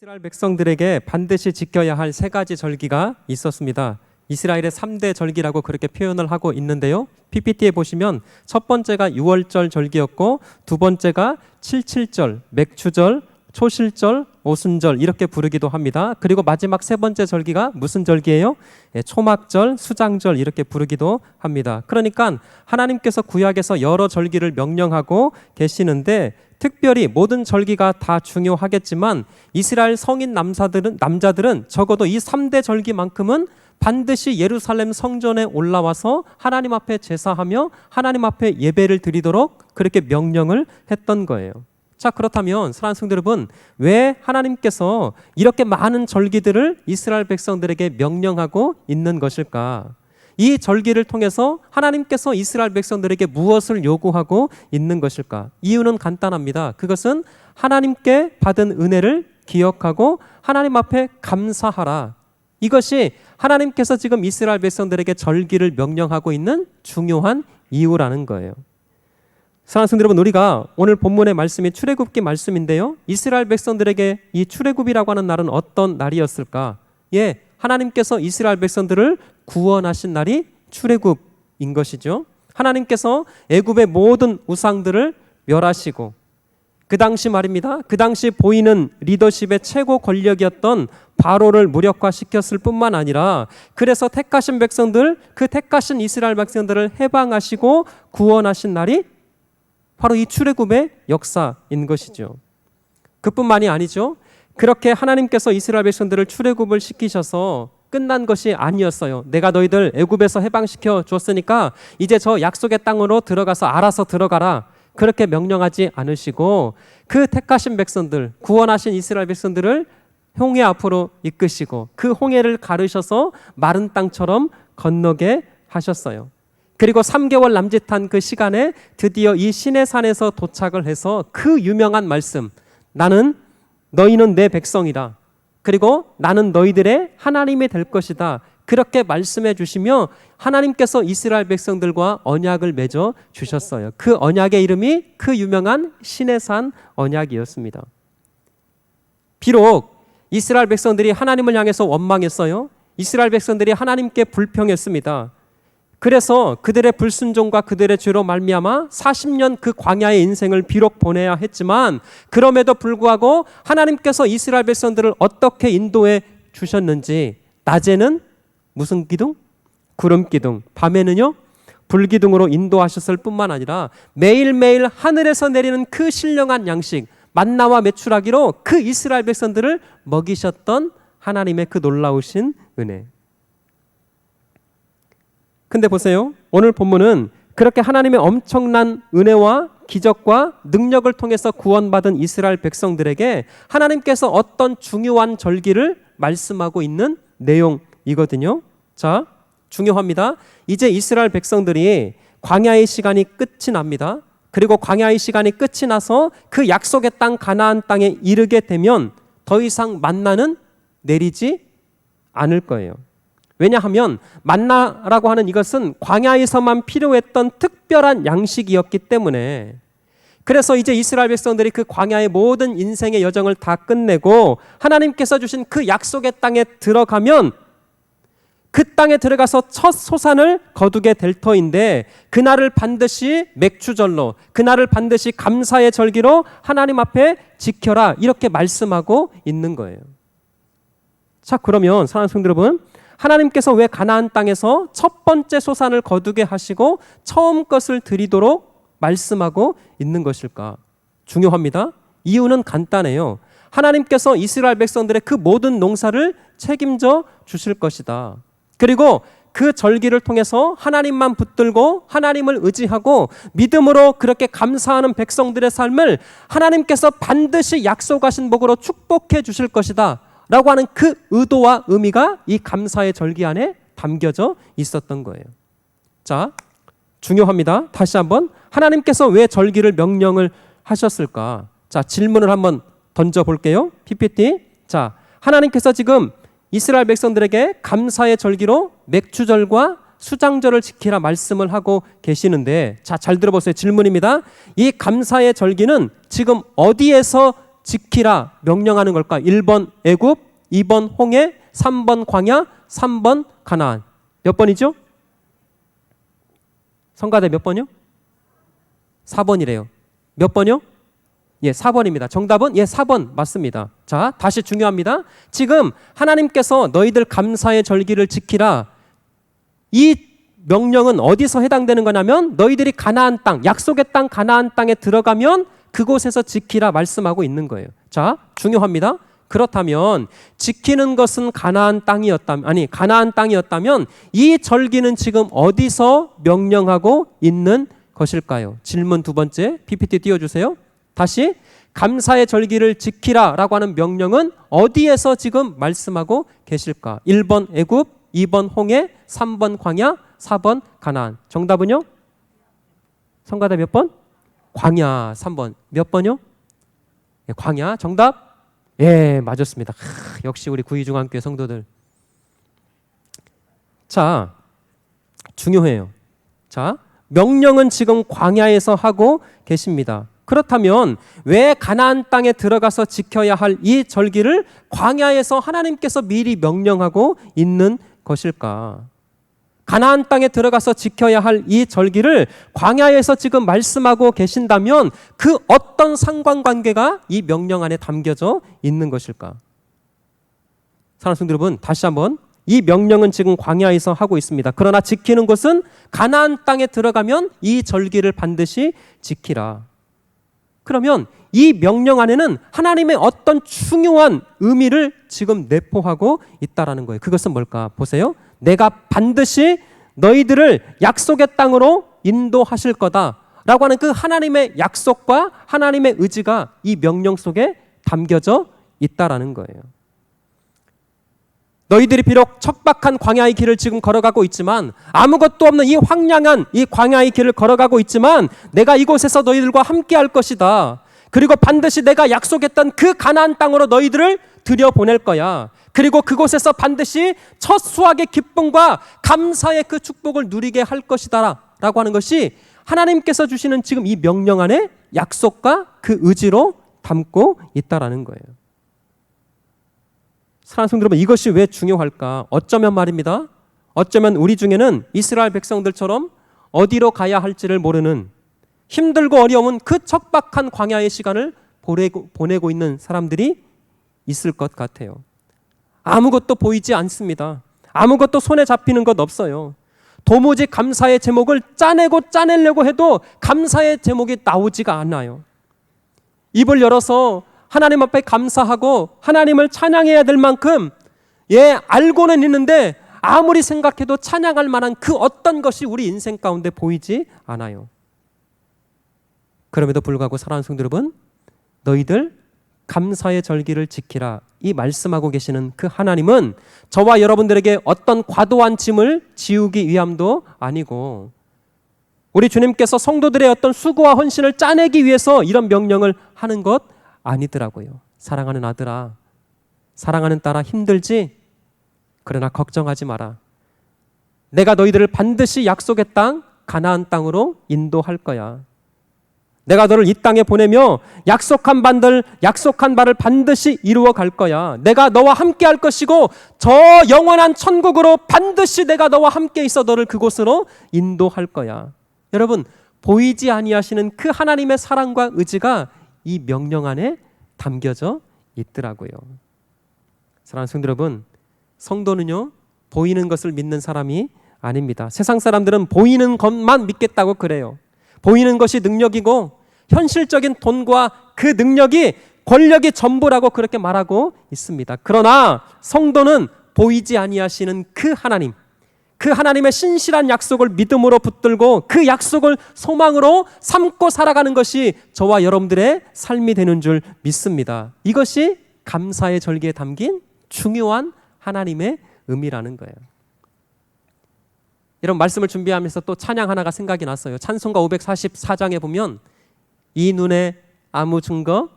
이스라엘 백성들에게 반드시 지켜야 할 세 가지 절기가 있었습니다. 이스라엘의 3대 절기라고 그렇게 표현을 하고 있는데요. PPT에 보시면 첫 번째가 유월절 절기였고 두 번째가 칠칠절, 맥추절, 초실절, 오순절 이렇게 부르기도 합니다. 그리고 마지막 세 번째 절기가 무슨 절기예요? 초막절, 수장절 이렇게 부르기도 합니다. 그러니까 하나님께서 구약에서 여러 절기를 명령하고 계시는데 특별히 모든 절기가 다 중요하겠지만 이스라엘 성인 남자들은 적어도 이 3대 절기만큼은 반드시 예루살렘 성전에 올라와서 하나님 앞에 제사하며 하나님 앞에 예배를 드리도록 그렇게 명령을 했던 거예요. 자, 그렇다면 사랑하는 성도 여러분, 왜 하나님께서 이렇게 많은 절기들을 이스라엘 백성들에게 명령하고 있는 것일까? 이 절기를 통해서 하나님께서 이스라엘 백성들에게 무엇을 요구하고 있는 것일까? 이유는 간단합니다. 그것은 하나님께 받은 은혜를 기억하고 하나님 앞에 감사하라. 이것이 하나님께서 지금 이스라엘 백성들에게 절기를 명령하고 있는 중요한 이유라는 거예요. 사랑하는 성도 여러분, 우리가 오늘 본문의 말씀이 출애굽기 말씀인데요. 이스라엘 백성들에게 이 출애굽이라고 하는 날은 어떤 날이었을까? 하나님께서 이스라엘 백성들을 구원하신 날이 출애굽인 것이죠. 하나님께서 애굽의 모든 우상들을 멸하시고 그 당시 말입니다. 그 당시 보이는 리더십의 최고 권력이었던 바로를 무력화시켰을 뿐만 아니라 그래서 택하신 백성들, 그 택하신 이스라엘 백성들을 해방하시고 구원하신 날이 바로 이 출애굽의 역사인 것이죠. 그뿐만이 아니죠. 그렇게 하나님께서 이스라엘 백성들을 출애굽을 시키셔서 끝난 것이 아니었어요. 내가 너희들 애굽에서 해방시켜 줬으니까 이제 저 약속의 땅으로 들어가서 알아서 들어가라. 그렇게 명령하지 않으시고 그 택하신 백성들, 구원하신 이스라엘 백성들을 홍해 앞으로 이끄시고 그 홍해를 가르셔서 마른 땅처럼 건너게 하셨어요. 그리고 3개월 남짓한 그 시간에 드디어 이 시내산에서 도착을 해서 그 유명한 말씀, 너희는 내 백성이다. 그리고 나는 너희들의 하나님이 될 것이다. 그렇게 말씀해 주시며 하나님께서 이스라엘 백성들과 언약을 맺어 주셨어요. 그 언약의 이름이 그 유명한 시내산 언약이었습니다. 비록 이스라엘 백성들이 하나님을 향해서 원망했어요. 이스라엘 백성들이 하나님께 불평했습니다. 그래서 그들의 불순종과 그들의 죄로 말미암아 40년 그 광야의 인생을 비록 보내야 했지만 그럼에도 불구하고 하나님께서 이스라엘 백성들을 어떻게 인도해 주셨는지 낮에는 무슨 기둥? 구름 기둥. 밤에는요? 불 기둥으로 인도하셨을 뿐만 아니라 매일매일 하늘에서 내리는 그 신령한 양식 만나와 메추라기로 그 이스라엘 백성들을 먹이셨던 하나님의 그 놀라우신 은혜. 근데 보세요. 오늘 본문은 그렇게 하나님의 엄청난 은혜와 기적과 능력을 통해서 구원받은 이스라엘 백성들에게 하나님께서 어떤 중요한 절기를 말씀하고 있는 내용이거든요. 자, 중요합니다. 이제 이스라엘 백성들이 광야의 시간이 끝이 납니다. 그리고 광야의 시간이 끝이 나서 그 약속의 땅 가나안 땅에 이르게 되면 더 이상 만나는 내리지 않을 거예요. 왜냐하면 만나라고 하는 이것은 광야에서만 필요했던 특별한 양식이었기 때문에 그래서 이제 이스라엘 백성들이 그 광야의 모든 인생의 여정을 다 끝내고 하나님께서 주신 그 약속의 땅에 들어가면 그 땅에 들어가서 첫 소산을 거두게 될 터인데 그날을 반드시 맥추절로 그날을 반드시 감사의 절기로 하나님 앞에 지켜라 이렇게 말씀하고 있는 거예요. 자, 그러면 사랑하는 성도 여러분, 하나님께서 왜 가나안 땅에서 첫 번째 소산을 거두게 하시고 처음 것을 드리도록 말씀하고 있는 것일까? 중요합니다. 이유는 간단해요. 하나님께서 이스라엘 백성들의 그 모든 농사를 책임져 주실 것이다. 그리고 그 절기를 통해서 하나님만 붙들고 하나님을 의지하고 믿음으로 그렇게 감사하는 백성들의 삶을 하나님께서 반드시 약속하신 복으로 축복해 주실 것이다 라고 하는 그 의도와 의미가 이 감사의 절기 안에 담겨져 있었던 거예요. 자, 중요합니다. 다시 한번 하나님께서 왜 절기를 명령을 하셨을까? 자, 질문을 한번 던져볼게요. PPT. 자, 하나님께서 지금 이스라엘 백성들에게 감사의 절기로 맥추절과 수장절을 지키라 말씀을 하고 계시는데 자, 잘 들어보세요. 질문입니다. 이 감사의 절기는 지금 어디에서 지키라 명령하는 걸까? 1번 애굽, 2번 홍해, 3번 광야, 3번 가나안. 몇 번이죠? 성가대 몇 번이요? 4번이래요. 몇 번이요? 예, 4번입니다. 정답은 4번 맞습니다. 자, 다시 중요합니다. 지금 하나님께서 너희들 감사의 절기를 지키라. 이 명령은 어디서 해당되는 거냐면 너희들이 가나안 땅, 약속의 땅 가나안 땅에 들어가면 그곳에서 지키라 말씀하고 있는 거예요. 자, 중요합니다. 그렇다면 지키는 것은 가나안 땅이었다면 이 절기는 지금 어디서 명령하고 있는 것일까요? 질문 두 번째, PPT 띄워주세요. 다시, 감사의 절기를 지키라라고 하는 명령은 어디에서 지금 말씀하고 계실까? 1번 애굽, 2번 홍해, 3번 광야, 4번 가나안. 정답은요? 성가대 몇 번? 광야 3번. 몇 번요? 예, 광야. 정답? 예, 맞았습니다. 역시 우리 구의중앙교회 성도들. 자, 중요해요. 자, 명령은 지금 광야에서 하고 계십니다. 그렇다면 왜 가나안 땅에 들어가서 지켜야 할 이 절기를 광야에서 하나님께서 미리 명령하고 있는 것일까? 가나안 땅에 들어가서 지켜야 할 이 절기를 광야에서 지금 말씀하고 계신다면 그 어떤 상관관계가 이 명령 안에 담겨져 있는 것일까? 사랑하는 성도 여러분, 다시 한번, 이 명령은 지금 광야에서 하고 있습니다. 그러나 지키는 것은 가나안 땅에 들어가면 이 절기를 반드시 지키라. 그러면 이 명령 안에는 하나님의 어떤 중요한 의미를 지금 내포하고 있다라는 거예요. 그것은 뭘까? 보세요. 내가 반드시 너희들을 약속의 땅으로 인도하실 거다라고 하는 그 하나님의 약속과 하나님의 의지가 이 명령 속에 담겨져 있다라는 거예요. 너희들이 비록 척박한 광야의 길을 지금 걸어가고 있지만, 아무것도 없는 이 황량한 이 광야의 길을 걸어가고 있지만 내가 이곳에서 너희들과 함께 할 것이다. 그리고 반드시 내가 약속했던 그 가나안 땅으로 너희들을 들여보낼 거야. 그리고 그곳에서 반드시 첫 수확의 기쁨과 감사의 그 축복을 누리게 할 것이다 라고 하는 것이 하나님께서 주시는 지금 이 명령 안에 약속과 그 의지로 담고 있다라는 거예요. 사랑하는 성도 여러분, 이것이 왜 중요할까? 어쩌면 말입니다. 어쩌면 우리 중에는 이스라엘 백성들처럼 어디로 가야 할지를 모르는, 힘들고 어려운 그 척박한 광야의 시간을 보내고 있는 사람들이 있을 것 같아요. 아무것도 보이지 않습니다. 아무것도 손에 잡히는 것 없어요. 도무지 감사의 제목을 짜내려고 해도 감사의 제목이 나오지가 않아요. 입을 열어서 하나님 앞에 감사하고 하나님을 찬양해야 될 만큼 알고는 있는데 아무리 생각해도 찬양할 만한 그 어떤 것이 우리 인생 가운데 보이지 않아요. 그럼에도 불구하고 사랑하는 성도 여러분, 너희들 감사의 절기를 지키라 이 말씀하고 계시는 그 하나님은 저와 여러분들에게 어떤 과도한 짐을 지우기 위함도 아니고, 우리 주님께서 성도들의 어떤 수고와 헌신을 짜내기 위해서 이런 명령을 하는 것 아니더라고요. 사랑하는 아들아, 사랑하는 딸아, 힘들지? 그러나 걱정하지 마라. 내가 너희들을 반드시 약속의 땅 가나안 땅으로 인도할 거야. 내가 너를 이 땅에 보내며 약속한 바를 반드시 이루어 갈 거야. 내가 너와 함께 할 것이고 저 영원한 천국으로 반드시 내가 너와 함께 있어 너를 그곳으로 인도할 거야. 여러분, 보이지 아니하시는 그 하나님의 사랑과 의지가 이 명령 안에 담겨져 있더라고요. 사랑하는 성도 여러분, 성도는요, 보이는 것을 믿는 사람이 아닙니다. 세상 사람들은 보이는 것만 믿겠다고 그래요. 보이는 것이 능력이고 현실적인 돈과 그 능력이 권력이 전부라고 그렇게 말하고 있습니다. 그러나 성도는 보이지 아니하시는 그 하나님, 그 하나님의 신실한 약속을 믿음으로 붙들고 그 약속을 소망으로 삼고 살아가는 것이 저와 여러분들의 삶이 되는 줄 믿습니다. 이것이 감사의 절기에 담긴 중요한 하나님의 의미라는 거예요. 이런 말씀을 준비하면서 또 찬양 하나가 생각이 났어요. 찬송가 544장에 보면 이 눈에 아무 증거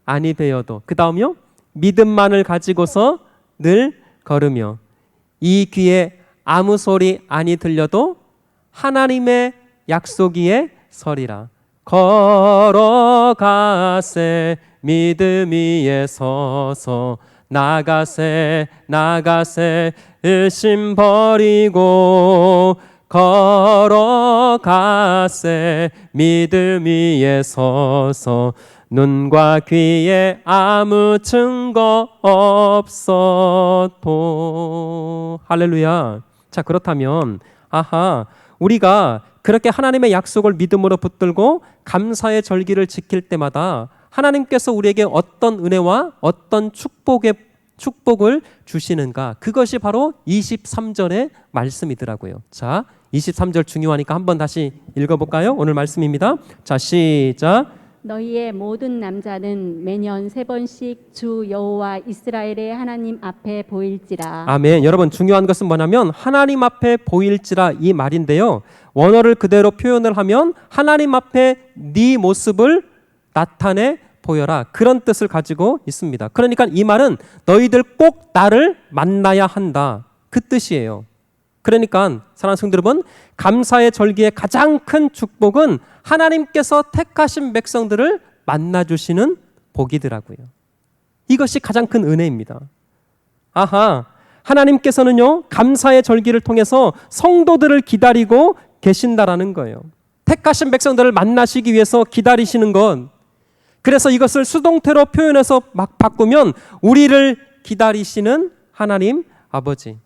아니 되어도, 그 다음이요, 믿음만을 가지고서 늘 걸으며 이 귀에 아무 소리 아니 들려도 하나님의 약속 위에 서리라. 걸어가세 믿음 위에 서서 나가세 의심 버리고 걸어가세 믿음 위에 서서 눈과 귀에 아무 증거 없어도. 할렐루야. 자, 그렇다면 우리가 그렇게 하나님의 약속을 믿음으로 붙들고 감사의 절기를 지킬 때마다 하나님께서 우리에게 어떤 은혜와 어떤 축복을 주시는가, 그것이 바로 23절의 말씀이더라고요. 자, 23절 중요하니까 한번 다시 읽어볼까요? 오늘 말씀입니다. 자, 시작. 너희의 모든 남자는 매년 3번씩 주 여호와 이스라엘의 하나님 앞에 보일지라. 아멘. 여러분, 중요한 것은 뭐냐면 하나님 앞에 보일지라 이 말인데요, 원어를 그대로 표현을 하면 하나님 앞에 네 모습을 나타내 보여라, 그런 뜻을 가지고 있습니다. 그러니까 이 말은 너희들 꼭 나를 만나야 한다, 그 뜻이에요. 그러니까 사랑하는 성도 여러분, 감사의 절기의 가장 큰 축복은 하나님께서 택하신 백성들을 만나주시는 복이더라고요. 이것이 가장 큰 은혜입니다. 하나님께서는요, 감사의 절기를 통해서 성도들을 기다리고 계신다라는 거예요. 택하신 백성들을 만나시기 위해서 기다리시는 것, 그래서 이것을 수동태로 표현해서 막 바꾸면 우리를 기다리시는 하나님 아버지,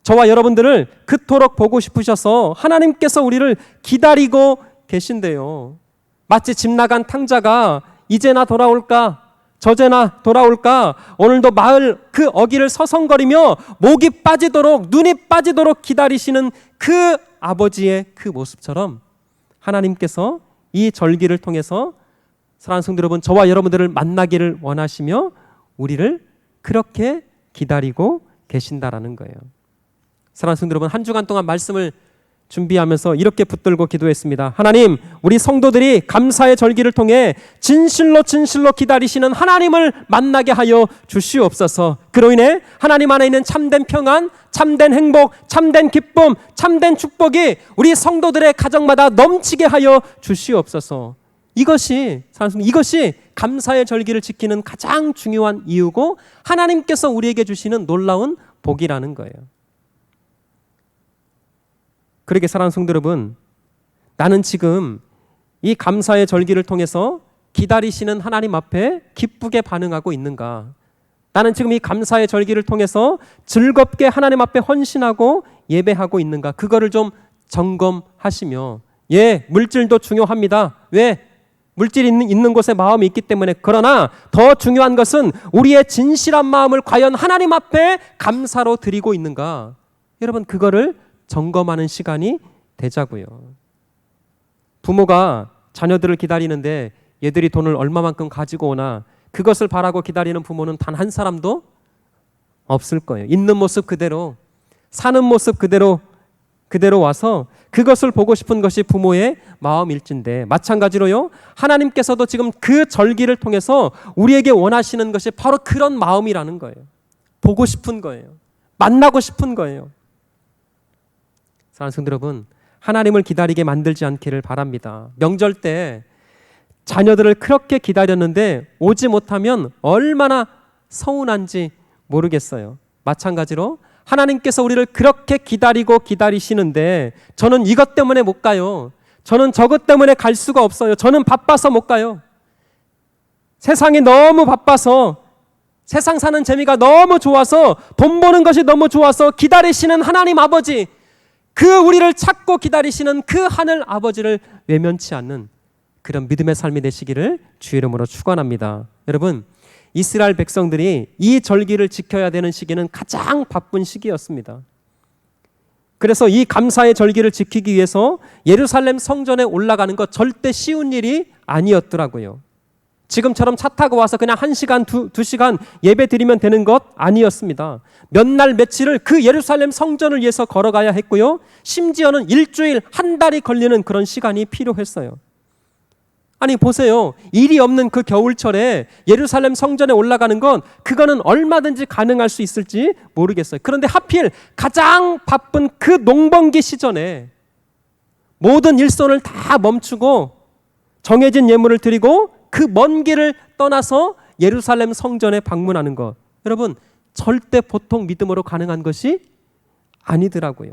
저와 여러분들을 그토록 보고 싶으셔서 하나님께서 우리를 기다리고 계신데요. 마치 집 나간 탕자가 이제나 돌아올까 저제나 돌아올까 오늘도 마을 그 어귀를 서성거리며 목이 빠지도록 눈이 빠지도록 기다리시는 그 아버지의 그 모습처럼 하나님께서 이 절기를 통해서 사랑하는 성도 여러분, 저와 여러분들을 만나기를 원하시며 우리를 그렇게 기다리고 계신다라는 거예요. 사랑하는 성도 여러분, 한 주간 동안 말씀을 준비하면서 이렇게 붙들고 기도했습니다. 하나님, 우리 성도들이 감사의 절기를 통해 진실로 기다리시는 하나님을 만나게 하여 주시옵소서. 그로 인해 하나님 안에 있는 참된 평안, 참된 행복, 참된 기쁨, 참된 축복이 우리 성도들의 가정마다 넘치게 하여 주시옵소서. 이것이 감사의 절기를 지키는 가장 중요한 이유고 하나님께서 우리에게 주시는 놀라운 복이라는 거예요. 그러게 사랑하는 성도 여러분, 나는 지금 이 감사의 절기를 통해서 기다리시는 하나님 앞에 기쁘게 반응하고 있는가? 나는 지금 이 감사의 절기를 통해서 즐겁게 하나님 앞에 헌신하고 예배하고 있는가? 그거를 좀 점검하시며, 물질도 중요합니다. 왜? 물질이 있는 곳에 마음이 있기 때문에. 그러나 더 중요한 것은 우리의 진실한 마음을 과연 하나님 앞에 감사로 드리고 있는가? 여러분, 그거를 점검하는 시간이 되자고요. 부모가 자녀들을 기다리는데 얘들이 돈을 얼마만큼 가지고 오나, 그것을 바라고 기다리는 부모는 단 한 사람도 없을 거예요. 있는 모습 그대로, 사는 모습 그대로 와서 그것을 보고 싶은 것이 부모의 마음일진데, 마찬가지로요, 하나님께서도 지금 그 절기를 통해서 우리에게 원하시는 것이 바로 그런 마음이라는 거예요. 보고 싶은 거예요. 만나고 싶은 거예요. 사랑하는 성도 여러분, 하나님을 기다리게 만들지 않기를 바랍니다. 명절 때 자녀들을 그렇게 기다렸는데 오지 못하면 얼마나 서운한지 모르겠어요. 마찬가지로 하나님께서 우리를 그렇게 기다리고 기다리시는데 저는 이것 때문에 못 가요. 저는 저것 때문에 갈 수가 없어요. 저는 바빠서 못 가요. 세상이 너무 바빠서, 세상 사는 재미가 너무 좋아서, 돈 버는 것이 너무 좋아서 기다리시는 하나님 아버지, 그 우리를 찾고 기다리시는 그 하늘 아버지를 외면치 않는 그런 믿음의 삶이 되시기를 주의 이름으로 축원합니다. 여러분, 이스라엘 백성들이 이 절기를 지켜야 되는 시기는 가장 바쁜 시기였습니다. 그래서 이 감사의 절기를 지키기 위해서 예루살렘 성전에 올라가는 것 절대 쉬운 일이 아니었더라고요. 지금처럼 차 타고 와서 그냥 1시간, 2시간 예배 드리면 되는 것 아니었습니다. 몇 날 며칠을 그 예루살렘 성전을 위해서 걸어가야 했고요. 심지어는 일주일, 한 달이 걸리는 그런 시간이 필요했어요. 아니 보세요. 일이 없는 그 겨울철에 예루살렘 성전에 올라가는 건 그거는 얼마든지 가능할 수 있을지 모르겠어요. 그런데 하필 가장 바쁜 그 농번기 시즌에 모든 일손을 다 멈추고 정해진 예물을 드리고 그 먼 길을 떠나서 예루살렘 성전에 방문하는 것. 여러분, 절대 보통 믿음으로 가능한 것이 아니더라고요.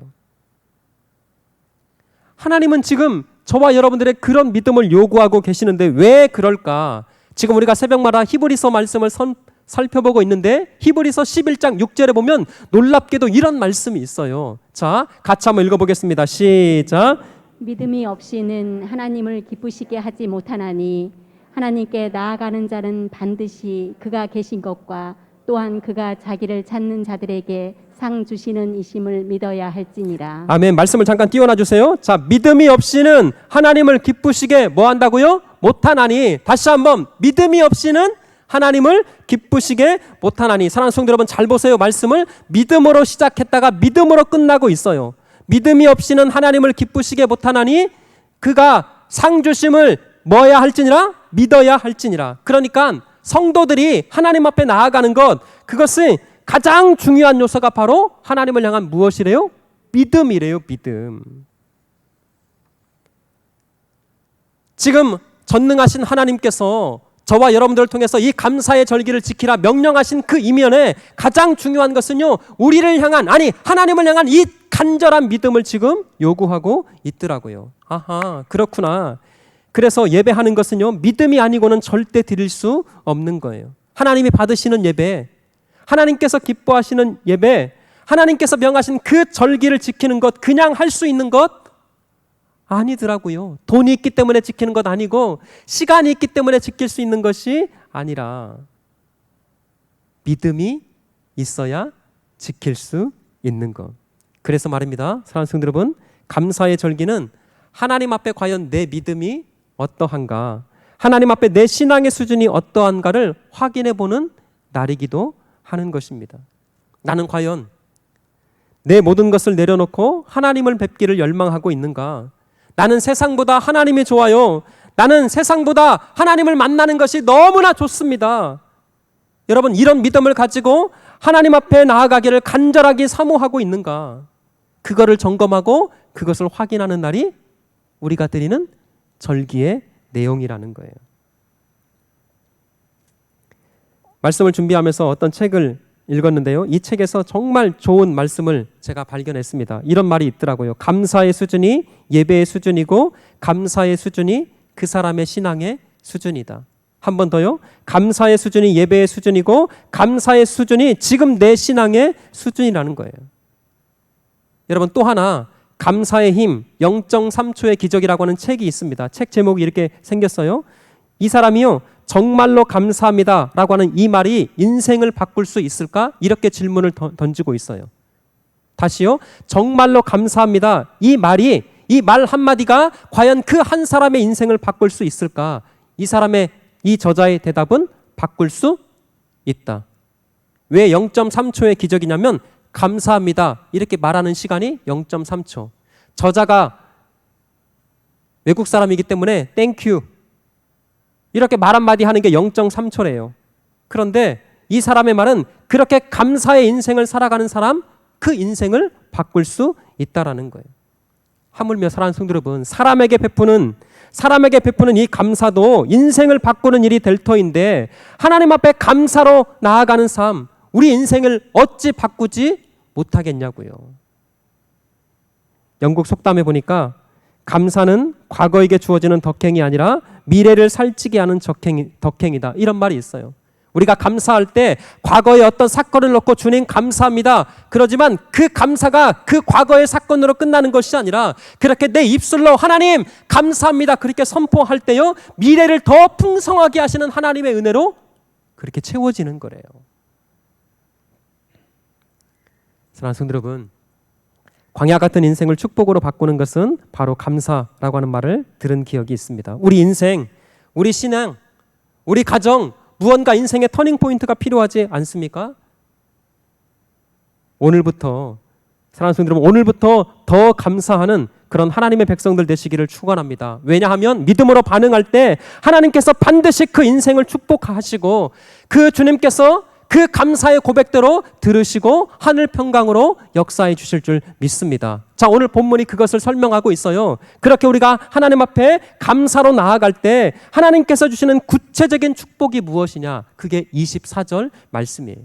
하나님은 지금 저와 여러분들의 그런 믿음을 요구하고 계시는데 왜 그럴까? 지금 우리가 새벽마다 히브리서 말씀을 살펴보고 있는데 히브리서 11장 6절에 보면 놀랍게도 이런 말씀이 있어요. 자, 같이 한번 읽어보겠습니다. 시작. 믿음이 없이는 하나님을 기쁘시게 하지 못하나니 하나님께 나아가는 자는 반드시 그가 계신 것과 또한 그가 자기를 찾는 자들에게 상 주시는 이심을 믿어야 할지니라. 아멘. 말씀을 잠깐 띄워놔 주세요. 자, 믿음이 없이는 하나님을 기쁘시게 뭐 한다고요? 못하나니. 다시 한번 믿음이 없이는 하나님을 기쁘시게 못하나니. 사랑하는 성도 여러분, 잘 보세요. 말씀을 믿음으로 시작했다가 믿음으로 끝나고 있어요. 믿음이 없이는 하나님을 기쁘시게 못하나니 그가 상 주심을 뭐야 할지니라? 믿어야 할지니라. 그러니까 성도들이 하나님 앞에 나아가는 것, 그것은 가장 중요한 요소가 바로 하나님을 향한 무엇이래요? 믿음이래요. 믿음. 지금 전능하신 하나님께서 저와 여러분들을 통해서 이 감사의 절기를 지키라 명령하신 그 이면에 가장 중요한 것은요, 우리를 향한, 아니 하나님을 향한 이 간절한 믿음을 지금 요구하고 있더라고요. 아하, 그렇구나. 그래서 예배하는 것은요, 믿음이 아니고는 절대 드릴 수 없는 거예요. 하나님이 받으시는 예배, 하나님께서 기뻐하시는 예배, 하나님께서 명하신 그 절기를 지키는 것, 그냥 할 수 있는 것 아니더라고요. 돈이 있기 때문에 지키는 것 아니고 시간이 있기 때문에 지킬 수 있는 것이 아니라 믿음이 있어야 지킬 수 있는 것. 그래서 말입니다. 사랑하는 성도 여러분, 감사의 절기는 하나님 앞에 과연 내 믿음이 어떠한가, 하나님 앞에 내 신앙의 수준이 어떠한가를 확인해 보는 날이기도 하는 것입니다. 나는 과연 내 모든 것을 내려놓고 하나님을 뵙기를 열망하고 있는가? 나는 세상보다 하나님이 좋아요. 나는 세상보다 하나님을 만나는 것이 너무나 좋습니다. 여러분, 이런 믿음을 가지고 하나님 앞에 나아가기를 간절하게 사모하고 있는가? 그거를 점검하고 그것을 확인하는 날이 우리가 드리는 절기의 내용이라는 거예요. 말씀을 준비하면서 어떤 책을 읽었는데요. 이 책에서 정말 좋은 말씀을 제가 발견했습니다. 이런 말이 있더라고요. 감사의 수준이 예배의 수준이고 감사의 수준이 그 사람의 신앙의 수준이다. 한 번 더요. 감사의 수준이 예배의 수준이고 감사의 수준이 지금 내 신앙의 수준이라는 거예요. 여러분, 또 하나 감사의 힘 0.3초의 기적이라고 하는 책이 있습니다. 책 제목이 이렇게 생겼어요. 이 사람이요, 정말로 감사합니다 라고 하는 이 말이 인생을 바꿀 수 있을까? 이렇게 질문을 던지고 있어요. 다시요. 정말로 감사합니다. 이 말이, 이 말 한마디가 과연 그 한 사람의 인생을 바꿀 수 있을까? 이 사람의, 이 저자의 대답은 바꿀 수 있다. 왜 0.3초의 기적이냐면 감사합니다 이렇게 말하는 시간이 0.3초. 저자가 외국 사람이기 때문에 땡큐 이렇게 말 한마디 하는 게 0.3초래요. 그런데 이 사람의 말은 그렇게 감사의 인생을 살아가는 사람, 그 인생을 바꿀 수 있다라는 거예요. 하물며 사랑하는 성도 여러분, 사람에게 베푸는 이 감사도 인생을 바꾸는 일이 될 터인데 하나님 앞에 감사로 나아가는 삶, 우리 인생을 어찌 바꾸지 못하겠냐고요. 영국 속담에 보니까 감사는 과거에게 주어지는 덕행이 아니라 미래를 살찌게 하는 덕행이다. 이런 말이 있어요. 우리가 감사할 때 과거의 어떤 사건을 놓고 주님 감사합니다. 그러지만 그 감사가 그 과거의 사건으로 끝나는 것이 아니라 그렇게 내 입술로 하나님 감사합니다 그렇게 선포할 때요, 미래를 더 풍성하게 하시는 하나님의 은혜로 그렇게 채워지는 거래요. 사랑하는 성도 여러분, 광야 같은 인생을 축복으로 바꾸는 것은 바로 감사라고 하는 말을 들은 기억이 있습니다. 우리 인생, 우리 신앙, 우리 가정, 무언가 인생의 터닝 포인트가 필요하지 않습니까? 오늘부터, 사랑하는 성도 여러분, 오늘부터 더 감사하는 그런 하나님의 백성들 되시기를 축원합니다. 왜냐하면 믿음으로 반응할 때 하나님께서 반드시 그 인생을 축복하시고 그 주님께서 그 감사의 고백대로 들으시고 하늘 평강으로 역사해 주실 줄 믿습니다. 자, 오늘 본문이 그것을 설명하고 있어요. 그렇게 우리가 하나님 앞에 감사로 나아갈 때 하나님께서 주시는 구체적인 축복이 무엇이냐? 그게 24절 말씀이에요.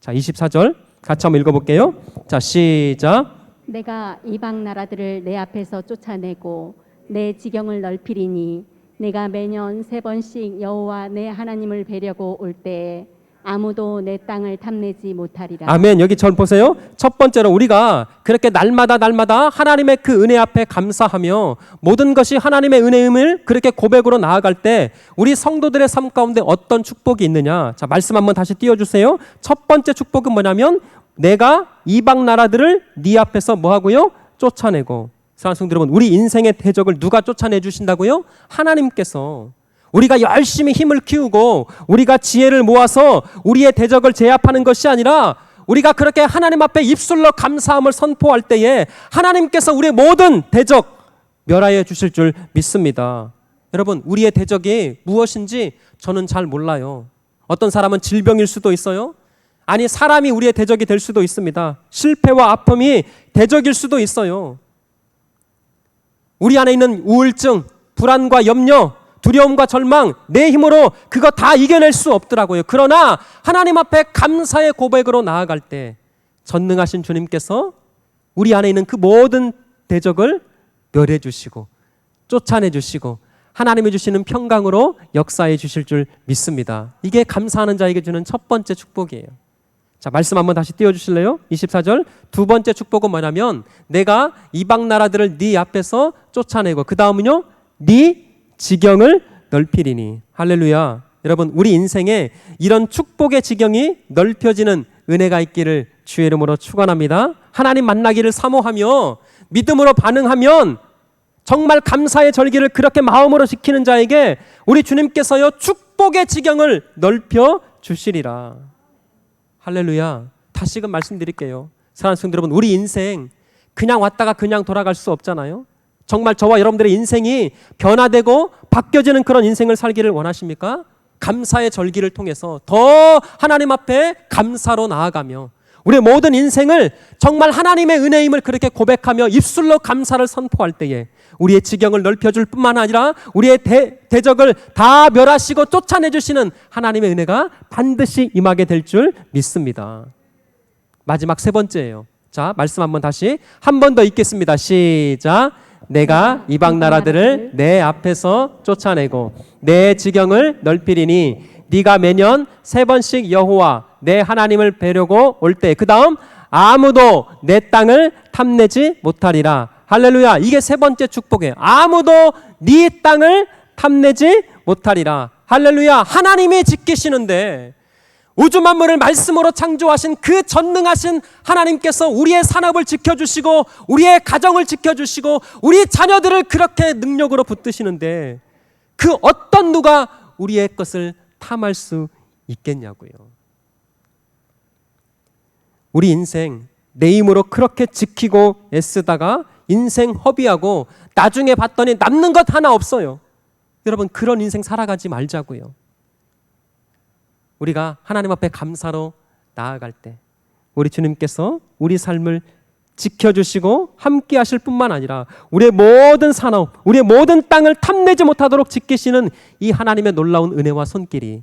자, 24절 같이 한번 읽어볼게요. 자, 시작. 내가 이방 나라들을 내 앞에서 쫓아내고 내 지경을 넓히리니 내가 매년 3번씩 여호와 내 하나님을 뵈려고 올 때에 아무도 내 땅을 탐내지 못하리라. 아멘. 여기 전 보세요. 첫 번째로 우리가 그렇게 날마다 하나님의 그 은혜 앞에 감사하며 모든 것이 하나님의 은혜임을 그렇게 고백으로 나아갈 때 우리 성도들의 삶 가운데 어떤 축복이 있느냐. 자, 말씀 한번 다시 띄워주세요. 첫 번째 축복은 뭐냐면 내가 이방 나라들을 네 앞에서 뭐하고요? 쫓아내고. 사랑하는 성도 여러분, 우리 인생의 대적을 누가 쫓아내 주신다고요? 하나님께서. 우리가 열심히 힘을 키우고 우리가 지혜를 모아서 우리의 대적을 제압하는 것이 아니라 우리가 그렇게 하나님 앞에 입술로 감사함을 선포할 때에 하나님께서 우리의 모든 대적 멸하여 주실 줄 믿습니다. 여러분, 우리의 대적이 무엇인지 저는 잘 몰라요. 어떤 사람은 질병일 수도 있어요. 아니, 사람이 우리의 대적이 될 수도 있습니다. 실패와 아픔이 대적일 수도 있어요. 우리 안에 있는 우울증, 불안과 염려, 두려움과 절망, 내 힘으로 그거 다 이겨낼 수 없더라고요. 그러나 하나님 앞에 감사의 고백으로 나아갈 때 전능하신 주님께서 우리 안에 있는 그 모든 대적을 멸해 주시고 쫓아내 주시고 하나님이 주시는 평강으로 역사해 주실 줄 믿습니다. 이게 감사하는 자에게 주는 첫 번째 축복이에요. 자, 말씀 한번 다시 띄워주실래요? 24절. 두 번째 축복은 뭐냐면 내가 이방 나라들을 네 앞에서 쫓아내고 그 다음은요, 네 지경을 넓히리니. 할렐루야. 여러분, 우리 인생에 이런 축복의 지경이 넓혀지는 은혜가 있기를 주의 이름으로 축원합니다. 하나님 만나기를 사모하며 믿음으로 반응하면 정말 감사의 절기를 그렇게 마음으로 지키는 자에게 우리 주님께서요 축복의 지경을 넓혀 주시리라. 할렐루야. 다시금 말씀드릴게요. 사랑하는 성도 여러분, 우리 인생 그냥 왔다가 그냥 돌아갈 수 없잖아요. 정말 저와 여러분들의 인생이 변화되고 바뀌어지는 그런 인생을 살기를 원하십니까? 감사의 절기를 통해서 더 하나님 앞에 감사로 나아가며 우리의 모든 인생을 정말 하나님의 은혜임을 그렇게 고백하며 입술로 감사를 선포할 때에 우리의 지경을 넓혀줄 뿐만 아니라 우리의 대적을 다 멸하시고 쫓아내주시는 하나님의 은혜가 반드시 임하게 될 줄 믿습니다. 마지막 세 번째예요. 자, 말씀 한번 다시 한 번 더 읽겠습니다. 시작. 내가 이방 나라들을 내 앞에서 쫓아내고 내 지경을 넓히리니 네가 매년 3번씩 여호와 내 하나님을 뵈려고 올 때 그 다음 아무도 내 땅을 탐내지 못하리라. 할렐루야. 이게 세 번째 축복이에요. 아무도 네 땅을 탐내지 못하리라. 할렐루야. 하나님이 지키시는데 우주 만물을 말씀으로 창조하신 그 전능하신 하나님께서 우리의 산업을 지켜주시고 우리의 가정을 지켜주시고 우리 자녀들을 그렇게 능력으로 붙드시는데 그 어떤 누가 우리의 것을 탐할 수 있겠냐고요. 우리 인생 내 힘으로 그렇게 지키고 애쓰다가 인생 허비하고 나중에 봤더니 남는 것 하나 없어요. 여러분, 그런 인생 살아가지 말자고요. 우리가 하나님 앞에 감사로 나아갈 때 우리 주님께서 우리 삶을 지켜주시고 함께 하실 뿐만 아니라 우리의 모든 산업, 우리의 모든 땅을 탐내지 못하도록 지키시는 이 하나님의 놀라운 은혜와 손길이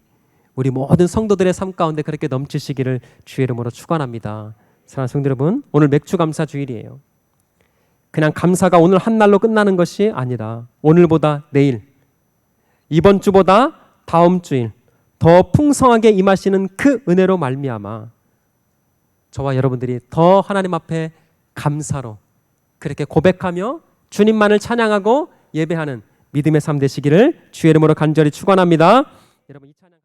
우리 모든 성도들의 삶 가운데 그렇게 넘치시기를 주의 이름으로 축원합니다. 사랑하는 성도 여러분, 오늘 맥주감사 주일이에요. 그냥 감사가 오늘 한 날로 끝나는 것이 아니라 오늘보다 내일, 이번 주보다 다음 주일 더 풍성하게 임하시는 그 은혜로 말미암아 저와 여러분들이 더 하나님 앞에 감사로 그렇게 고백하며 주님만을 찬양하고 예배하는 믿음의 삶 되시기를 주의 이름으로 간절히 축원합니다. 여러분, 이 찬양